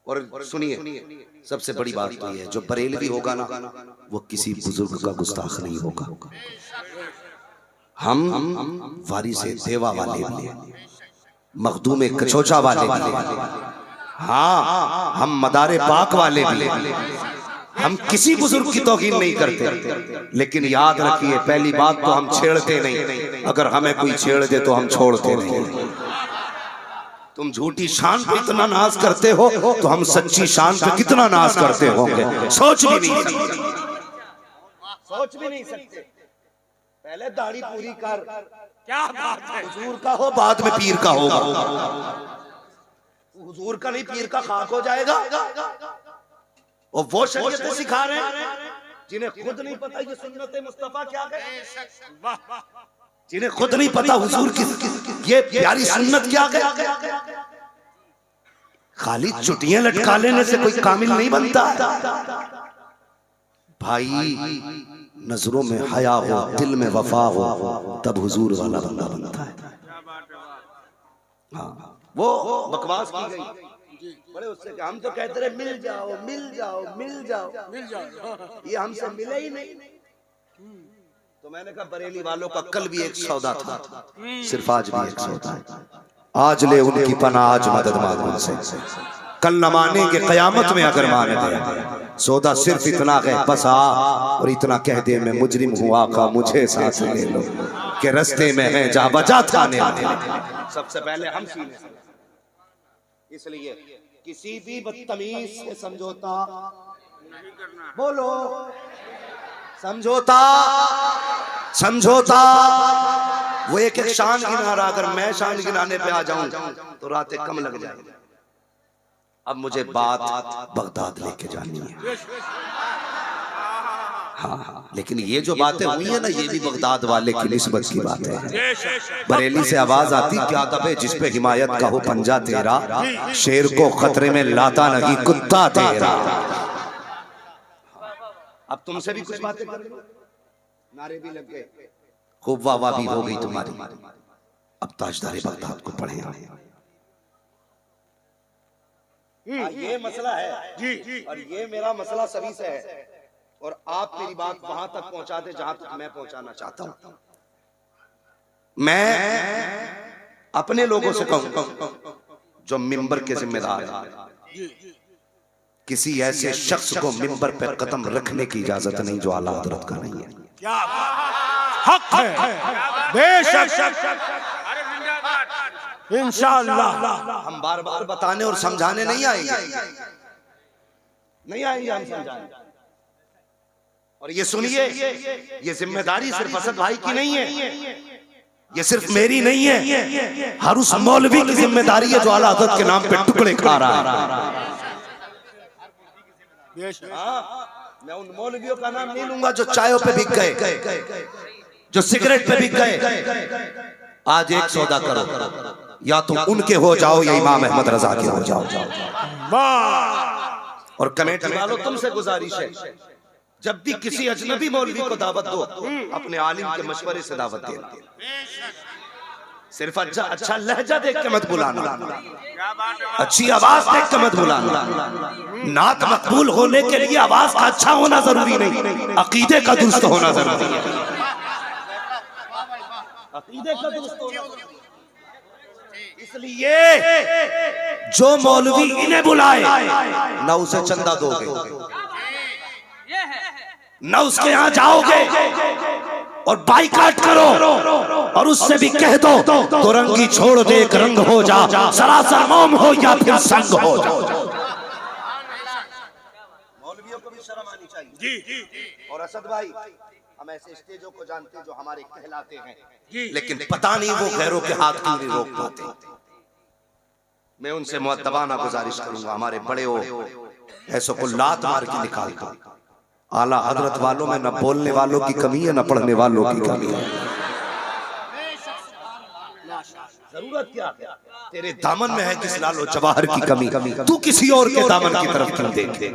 और सुनिए, सबसे बड़ी बात तो यह है, जो बरेलवी होगा ना वो किसी बुजुर्ग का गुस्ताख नहीं होगा। हम वारिसे देवा वाले भी, मखदूम कचोचा वाले भी, हाँ हम मदारे पाक वाले भी, हम किसी बुजुर्ग की तौहीन नहीं करते। लेकिन याद रखिए, पहली बात तो हम छेड़ते नहीं, अगर हमें कोई छेड़ दे तो हम छोड़ते नहीं। तुम झूठी शान पे इतना नाज करते हो तो हम सच्ची शान पे कितना नाज करते होंगे, सोच भी नहीं सकते, सोच भी नहीं सकते। पहले दाढ़ी पूरी कर, क्या बात है, हुजूर का हो बाद में पीर का होगा। हुजूर का नहीं पीर का खाक हो जाएगा। और वो शरीयत सिखा रहे हैं जिन्हें खुद नहीं पता ये सुन्नत मुस्तफा क्या है, जिन्हें खुद नहीं पता हुजूर की ये प्यारी सुन्नत क्या है। खाली चुटियां लटका लेने से कोई कामिल नहीं बनता भाई। नजरों में हया हो, दिल में वफा हो, तब हुजूर वाला बंदा बनता है। हाँ, वो बकवास की गई बड़े उससे, हम तो कहते रहे मिल जाओ मिल जाओ मिल जाओ मिल जाओ, ये हमसे मिले ही नहीं। तो मैंने कहा बरेली वालों का कल भी एक सौदा था, सिर्फ आज भी एक सौदा है। आज ले उनकी पनाह, आज मदद मांग उनसे, कल न मानेंगे कयामत में अगर मान गए। सौदा सिर्फ इतना है, बस आ और इतना कह दे मैं मुजरिम हूँ आका मुझे साथ ले लो, के रस्ते में है जहाँ बजा थाने। सबसे पहले हम सीने से, इसलिए किसी भी बदतमीज से समझौता नहीं करना। बोलो समझौता, समझौता। वो एक एक शान गिना रहा, अगर मैं शान गिनाने पे आ जाऊं तो रातें कम लग जाएंगी। अब मुझे बात बगदाद लेके जानी है। हाँ, लेकिन ये जो बातें हुई है ना, ये भी बगदाद वाले की निस्बत की बात है। बरेली से आवाज आती क्या दबे जिस पे हिमायत का हो पंजा तेरा, शेर को खतरे में लाता नहीं कुत्ता तेरा। अब तुमसे भी कुछ बातें कर, नारे भी लग गए, खूब वाह वाह भी हो गई तुम्हारी। अब ताजदारे बगदाद को पढ़े। ये मसला है जी, और ये मेरा मसला सभी से है, और आप मेरी बात वहां तक पहुंचा दे जहां तक मैं पहुंचाना चाहता हूं। मैं अपने लोगों से कहूं जो मिंबर के जिम्मेदार हैं, किसी ऐसे शख्स को मिंबर पर कदम रखने की इजाजत नहीं जो आला हजरत का नहीं है। क्या हक है, बेशक इंशाअल्लाह। हम बार बार बताने और समझाने नहीं आएंगे, नहीं आएंगे हम समझाने। और ये सुनिए, ये जिम्मेदारी सिर्फ असद भाई की नहीं है, ये सिर्फ मेरी नहीं है, हर उस मौलवी की जिम्मेदारी है जो आला हज़रत के नाम पे टुकड़े खा रहा है। मैं उन मौलवियों का नाम नहीं लूंगा जो चायों पे बिक गए, जो सिगरेट पे बिक गए। आज एक सौदा करो, या तो उनके हो जाओ या इमाम अहमद रजा के हो जाओ। और कमेटी वालों तुमसे गुजारिश है, जब भी किसी अजनबी मौलवी को दावत दो, अपने आलिम के मशवरे से दावत देना। सिर्फ अच्छा लहजा देख के मत बुलाना, अच्छी आवाज देख के मत बुलाना। नात मकबूल होने के लिए आवाज का अच्छा होना जरूरी नहीं, अकीदे का दुरुस्त होना जरूरी है। अकीदे का दुरुस्त होना। इसलिए जो मौलवी इन्हें बुलाए ना उसे चंदा दोगे, ना उसके यहाँ जाओगे और बाइकाट करो, और उससे भी कह दो तो रंगी छोड़ दे, एक रंग हो जा, सरासर मोम हो या फिर संग हो जा। मौलवियों को भी शर्म आनी चाहिए जी। और असद भाई, हम ऐसे स्टेजों को जानते हैं जो हमारे कहलाते हैं, लेकिन पता नहीं वो गैरों के हाथ क्यों नहीं रोक पाते। मैं उनसे मुअद्दबाना गुजारिश करूंगा, हमारे बड़े हो ऐसों को लात मार के निकाल दो। आला हजरत वालों में न बोलने वालों की कमी है, न पढ़ने वालों की कमी है। जरूरत क्या है, तेरे दामन में है किस लालो जवाहर की कमी, तू किसी और के दामन की तरफ क्यों देखे।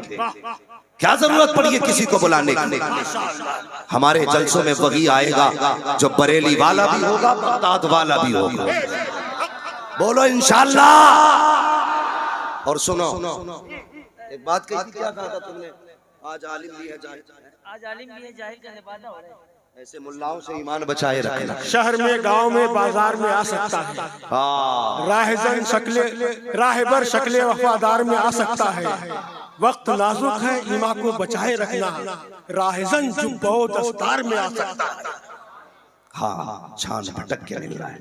क्या जरूरत पड़ी है किसी को बुलाने की। हमारे जलसों में वही आएगा जो बरेली वाला भी होगा, बगदाद वाला भी होगा। बोलो इंशाअल्लाह। और सुनो, एक बात कही थी, क्या कहा था तुमने? आज आलिम भी है जाहिल, आज आलिम भी है जाहिल का लिबादा हो रहा है। ऐसे मुल्लाओं से ईमान बचाए रखना। शहर में, गांव में, बाजार में आ सकता है। हाँ, राहजन शक्ले, राहबर शक्ले वफादार में आ सकता है। वक्त नाजुक है, ईमान को बचाए रखना। राहजन जुब्बो दस्तार में आ सकता है। हाँ, छान भटक के मिल रहा है,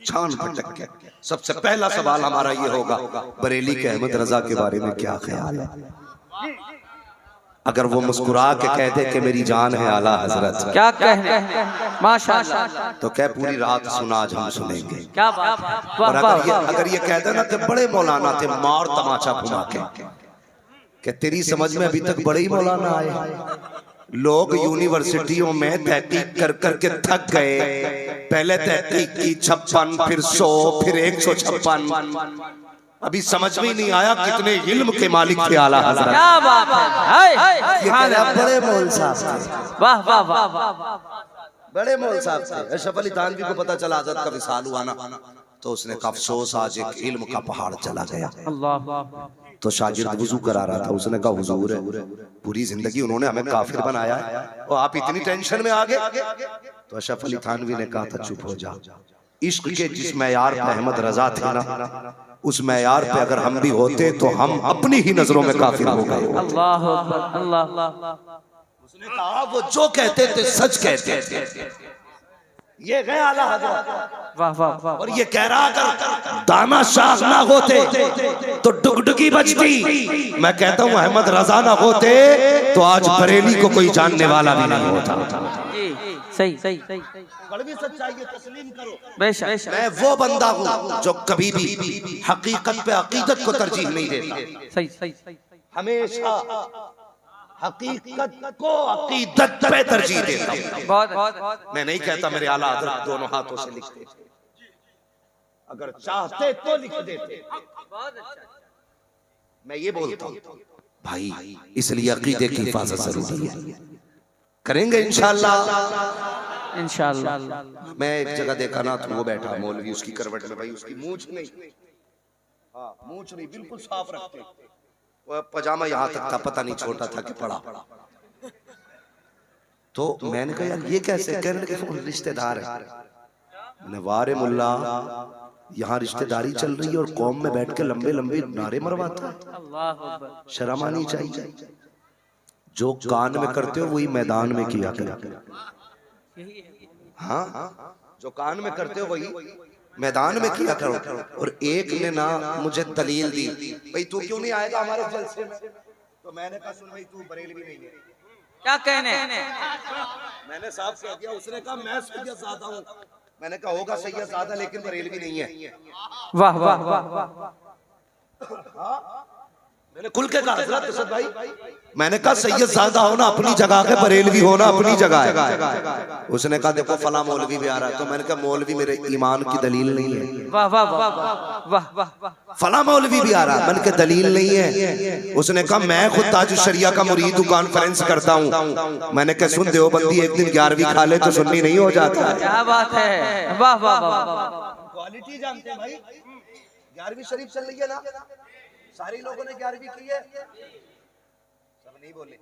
छान भटक के। सबसे पहला सवाल हमारा ये होगा, बरेली के अहमद रजा के बारे में क्या ख्याल है? अगर वो मुस्कुरा के कह दे कि मेरी जान है आला हजरत, क्या कहने, माशाअल्लाह, तो क्या पूरी रात सुना, आज हम सुनेंगे। क्या बात। और अगर ये कह दे ना कि बड़े मौलाना थे, मार तमाचा घुमा के तेरी समझ में अभी तक बड़े ही मौलाना आए। लोग यूनिवर्सिटियों में तहकीक कर करके थक गए। पहले तहकीक की 56, फिर 100, फिर 156। अभी समझ में नहीं आया कितने इल्म के मालिक थे आला हज़रत। क्या बात है, ये कह रहा बड़े मौल साहब, वाह वाह वाह, बड़े मौल साहब थे। अशरफ अली थानवी को पता चला हज़रत का विसाल हुआ ना, तो उसने कहा अफसोस, आज एक इल्म का पहाड़ चला गया। अल्लाह। तो शागिर्द वुजू करा रहा था, उसने कहा हुजूर है, पूरी जिंदगी उन्होंने हमें काफिर बनाया है और आप इतनी टेंशन में आ गए। तो अशरफ अली थानवी ने कहा था चुप हो जा। इश्क के जिस मैयार पे अहमद रजा थे ना, उस मैयार पे अगर हम भी होते तो हम अपनी ही नजरों में काफिर हो गए। अल्लाह अल्लाह। उसने कहा वो जो कहते थे सच कहते थे। ये गए आला हज़रत, वाह वाह वाह। और ये कह रहा अगर दाना शाह ना होते तो डुगडुगी बजती। मैं कहता हूँ अहमद रजा ना होते तो आज बरेली को कोई जानने वाला भी नहीं होता। सही सही सही, कड़वी सच्चाई है, तस्लीम करो। बेशक। मैं वो बंदा हूँ जो कभी भी हकीकत पे अकीदत को तरजीह नहीं देता। सही सही सही, हमेशा हकीकत को अकीदत पे तरजीह देता हूँ। बहुत। मैं नहीं कहता मेरे आला हज़रत दोनों हाथों से लिखते, अगर चाहते तो लिख देते। मैं ये बोलता हूँ भाई, इसलिए अकीदे की हिफाजत जरूरी है। करेंगे इंशाअल्लाह। इंशाअल्लाह। मैं एक जगह देखा ना, तो वो बैठा मौलवी, उसकी करवट में भाई उसकी मूंछ नहीं, हाँ मूंछ नहीं, बिल्कुल साफ रखते। वो पजामा यहाँ तक था, पता नहीं छोटा था कि बड़ा। तो मैंने कहा यार ये कैसे? कहने लगे रिश्तेदार है। मैंने वारे मुल्ला, यहाँ रिश्तेदारी चल रही है और कौम में बैठ के लंबे लंबे नारे मरवाता है, शर्म आनी चाहिए। जो कान में करते हो वही मैदान में किया करो। हाँ, जो कान में करते हो वही मैदान में किया करो। और एक ने ना मुझे दलील दी, भाई तू क्यों नहीं आएगा हमारे जलसे में? तो मैंने कहा सुन भाई, तू बरेलवी नहीं है। क्या कहने, मैंने साफ कह दिया। उसने कहा मैं सैयद ज़ादा हूँ। मैंने कहा होगा सैयद ज़ादा, लेकिन बरेलवी नहीं है। वाह वाह वाह। मैंने खुल के कहा हज़रत असद भाई, मैंने कहा सैयद ज़ादा होना अपनी जगह है, बरेलवी होना अपनी जगह है। उसने कहा देखो फला मौलवी भी आ रहा है। तो मैंने कहा मौलवी मेरे ईमान की दलील नहीं है। वाह वाह वाह वाह वाह। फला मौलवी भी आ रहा है, मैंने कहा दलील नहीं है। उसने कहा मैं खुद ताज शरिया का मुरीद हूँ, कॉन्फ्रेंस करता हूँ। मैंने कहा सुन देवबंदी एक दिन 11वीं खा ले तो सुन्नी नहीं हो जाता। क्या बात है, वाह वाह वाह। क्वालिटी जानते हैं भाई। 11वीं शरीफ चल रही है ना, सारे लोगों ने 11वीं की है, सब नहीं बोले।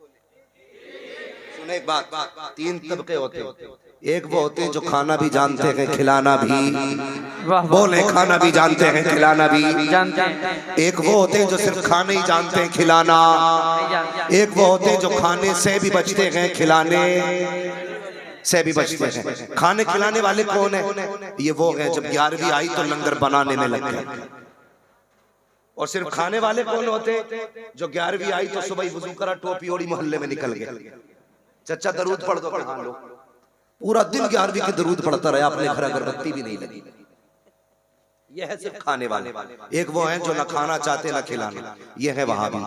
सुने एक बात, 3 तबके होते हैं। एक वो होते हैं जो खाना भी जानते हैं खिलाना भी, बोले खाना भी जानते हैं खिलाना भी जानते हैं। एक वो होते हैं जो सिर्फ खाने ही जानते हैं खिलाना। एक वो होते हैं जो खाने से भी बचते हैं खिलाने से भी बचते हैं। खाने खिलाने वाले कौन है? ये वो है जब 11वीं आई तो लंगर बनाने में लग गए। और सिर्फ खाने वाले कौन होते? जो 11वीं आई तो सुबह वुजू करा, टोपी ओढ़ी, मोहल्ले में निकल गए। चचा दरूद पढ़ दो, कहा लो, पूरा दिन 11वीं के दरूद पढ़ता रहा, अपने घर अगरबत्ती भी नहीं लगी। यह है सिर्फ खाने वाले। एक वो हैं जो ना खाना चाहते ना खिलाना, ये है वहाबी।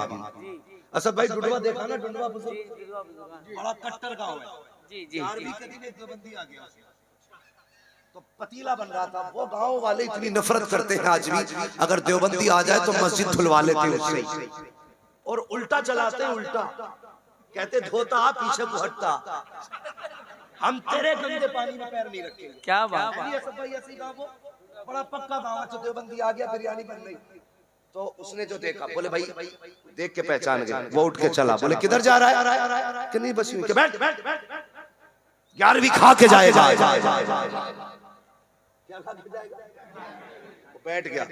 असद भाई डुडवा देखा ना, डुडवा बड़ा कट्टर गांव है। जी जी। 11वीं के दिन एक देवबंदी आ गया, तो पतीला बन रहा था। वो गांव वाले इतनी नफरत करते हैं आज भी, अगर देवबंदी आ जाए तो मस्जिद धुलवा लेते हैं उससे, और उल्टा चलाते हैं। उल्टा कहते धोता पीछे को हटता, हम तेरे गंदे पानी में पैर नहीं रखेंगे। क्या बात है, बड़ा पक्का गाँव। देवबंदी आ गया, बिरयानी बन गई। तो उसने जो देखा, बोले भाई देख के पहचान गए। वो उठ के चला, बोले किधर जा रहा है? कि नहीं बस यूं कि बैठ 11वीं खा के जाएगा। क्या खा के जाएगा? वो बैठ गया,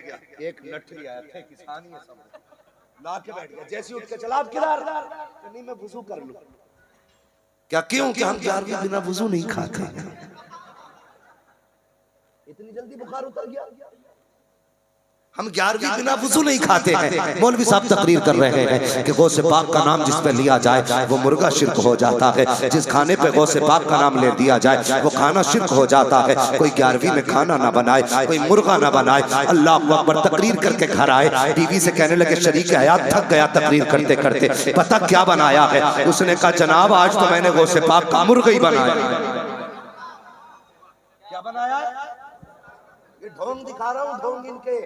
एक लठड़ी आया थे, किसान ही सब ला के बैठ गया। जैसे उठ के चला, आप किधर? नहीं मैं वुजू कर लूं। क्या क्यों? कि हम 11वीं बिना वुजू नहीं खाते। इतनी जल्दी बुखार उतर गया? हम 11वीं बिना वुजू नहीं खाते हैं। मौलवी साहब तकरीर कर रहे हैं कि गौसे पाक का नाम जिस पे लिया जाए वो मुर्गा शिर्क हो जाता है। जिस खाने पे गौसे पाक का नाम ले दिया जाए वो खाना शिर्क हो जाता है। कोई 11वीं में खाना ना बनाए, कोई मुर्गा ना बनाए। अल्लाह अकबर। तकरीर करके घर आए, बीवी से कहने लगे शरीक हयात थक गया तकरीर करते करते, पता क्या बनाया है? उसने कहा जनाब आज तो मैंने गौसे पाक का मुर्गा ही बनाया। क्या बनाया? ये ढोंग दिखा रहा हूँ, ढोंग इनके।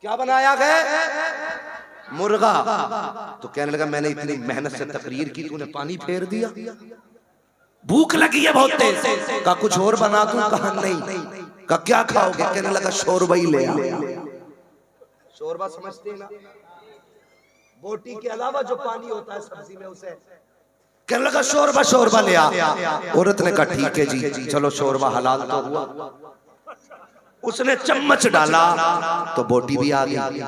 क्या बनाया गया? मुर्गा। तो कहने लगा मैंने इतनी मेहनत से तकरीर की, तूने पानी फेर दिया। भूख लगी है बहुत तेज। का कुछ और बना दूं? कहा नहीं। का क्या खाओगे? कहने लगा शोरबा ही ले आ। शोरबा समझते ना? बोटी के अलावा जो पानी होता है सब्जी में उसे। कहने लगा शोरबा ले आ। औरत ने कहा ठीक है जी, चलो शोरबा हलाल तो हुआ। उसने चम्मच डाला तो बोटी भी आ गई।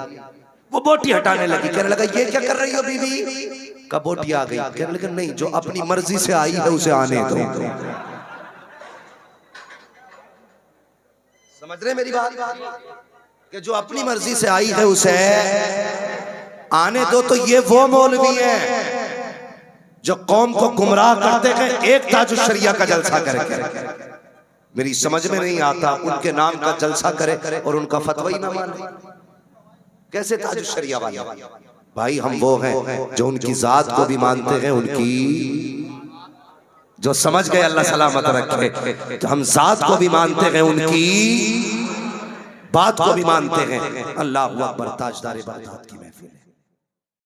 वो बोटी हटाने लगी, कहने लगा ये क्या कर रही हो बीवी? का बोटी आ गई। कहने लगा नहीं, जो अपनी मर्जी से आई है उसे आने दो। समझ रहे मेरी बात? कि जो अपनी मर्जी से आई है उसे आने दो। तो ये वो मौलवी है जो कौम को गुमराह करते गए, एक ताजुश शरिया का जलसा करके। मेरी समझ में नहीं आता, उनके नाम का जलसा करे और उनका फतवा ही ना माने। कैसे ताजुश शरिया वाले? भाई हम वो हैं जो उनकी जात को भी मानते हैं, उनकी जो समझ गए अल्लाह सलामत रखे, तो हम जात को भी मानते हैं, उनकी बात को भी मानते हैं। अल्लाह अकबर। ताजदार बागदाद की महफिल।